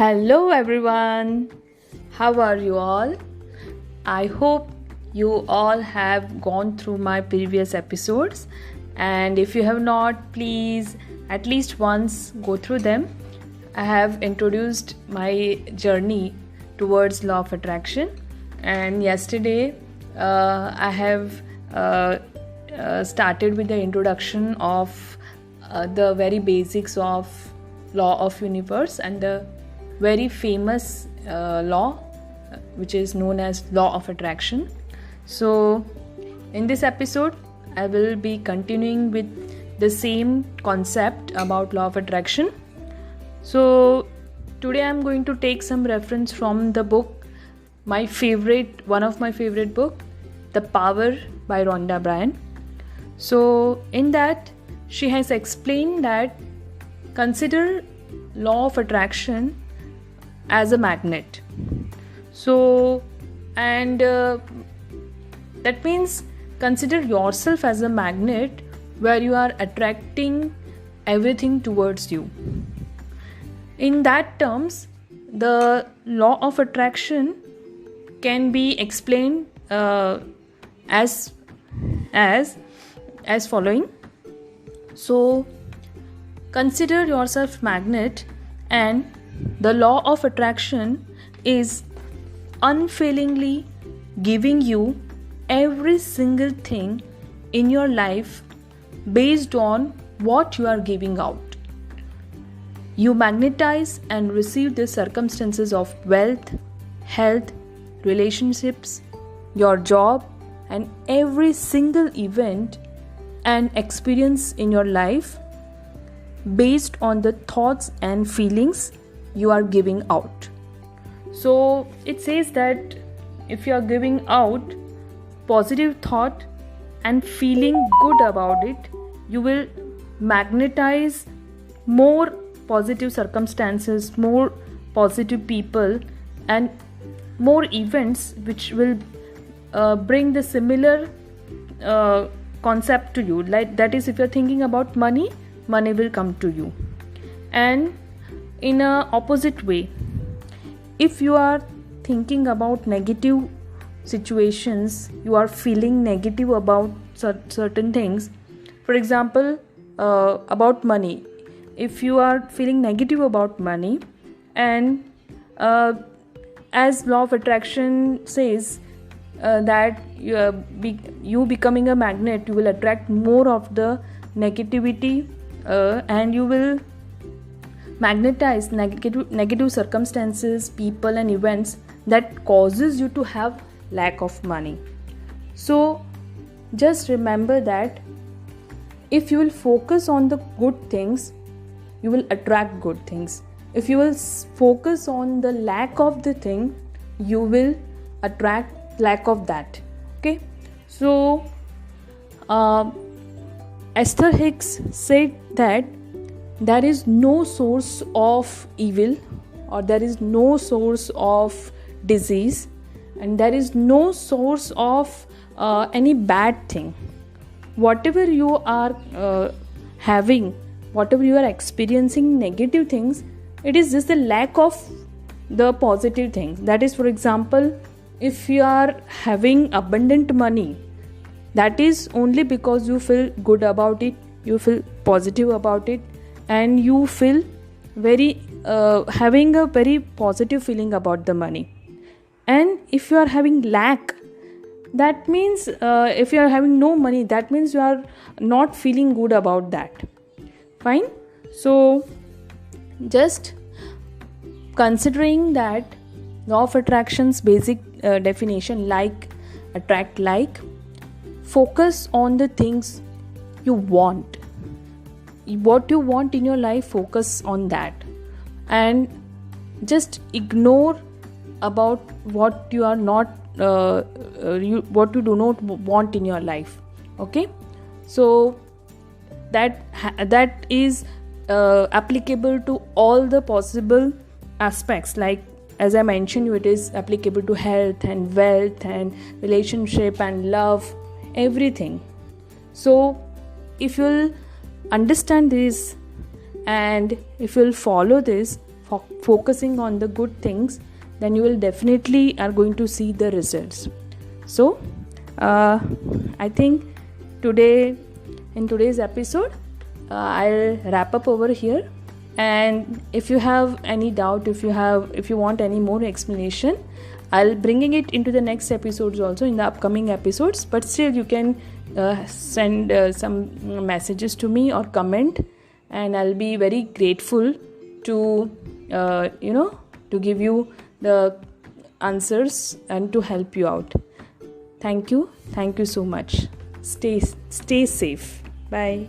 Hello everyone, how are you all? I hope you all have gone through my previous episodes, and if you have not, please at least once go through them. I have introduced my journey towards law of attraction, and yesterday I have started with the introduction of the very basics of law of universe and the very famous law which is known as law of attraction. So in this episode I will be continuing with the same concept about law of attraction. So today I'm going to take some reference from the book, one of my favorite book, The Power by Rhonda Byrne. So in that she has explained that consider law of attraction as a magnet. So that means consider yourself as a magnet where you are attracting everything towards you. In that terms, the law of attraction can be explained as following. So consider yourself magnet, and the law of attraction is unfailingly giving you every single thing in your life based on what you are giving out. You magnetize and receive the circumstances of wealth, health, relationships, your job, and every single event and experience in your life based on the thoughts and feelings you are giving out. So it says that if you are giving out positive thought and feeling good about it, you will magnetize more positive circumstances, more positive people, and more events which will bring the similar concept to you. Like that is, if you are thinking about money will come to you. And in a opposite way, if you are thinking about negative situations, you are feeling negative about certain things, for example about money, if you are feeling negative about money, and as law of attraction says that you becoming a magnet, you will attract more of the negativity and you will magnetize negative circumstances, people and events that causes you to have lack of money. So just remember that if you will focus on the good things, you will attract good things. If you will focus on the lack of the thing, you will attract lack of that. Okay, so Esther Hicks said that there is no source of evil, or there is no source of disease, and there is no source of any bad thing. Whatever you are having, whatever you are experiencing negative things, it is just the lack of the positive things. That is, for example, if you are having abundant money, that is only because you feel good about it, you feel positive about it, and you feel very having a very positive feeling about the money. And if you are having lack, that means if you are having no money, that means you are not feeling good about that. Fine. So just considering that law of attraction's basic definition, like attract like, focus on the things you want. What you want in your life, focus on that, and just ignore about what you are not what you do not want in your life. Okay, so that is applicable to all the possible aspects. Like as I mentioned you, it is applicable to health and wealth and relationship and love, everything. So if you'll understand this and if you'll follow focusing on the good things, then you will definitely are going to see the results. So I think in today's episode I'll wrap up over here. And if you have any doubt, if you want any more explanation, I'll bringing it into the next episodes also, in the upcoming episodes. But still you can send some messages to me or comment, and I'll be very grateful to to give you the answers and to help you out. Thank you so much. Stay safe. Bye.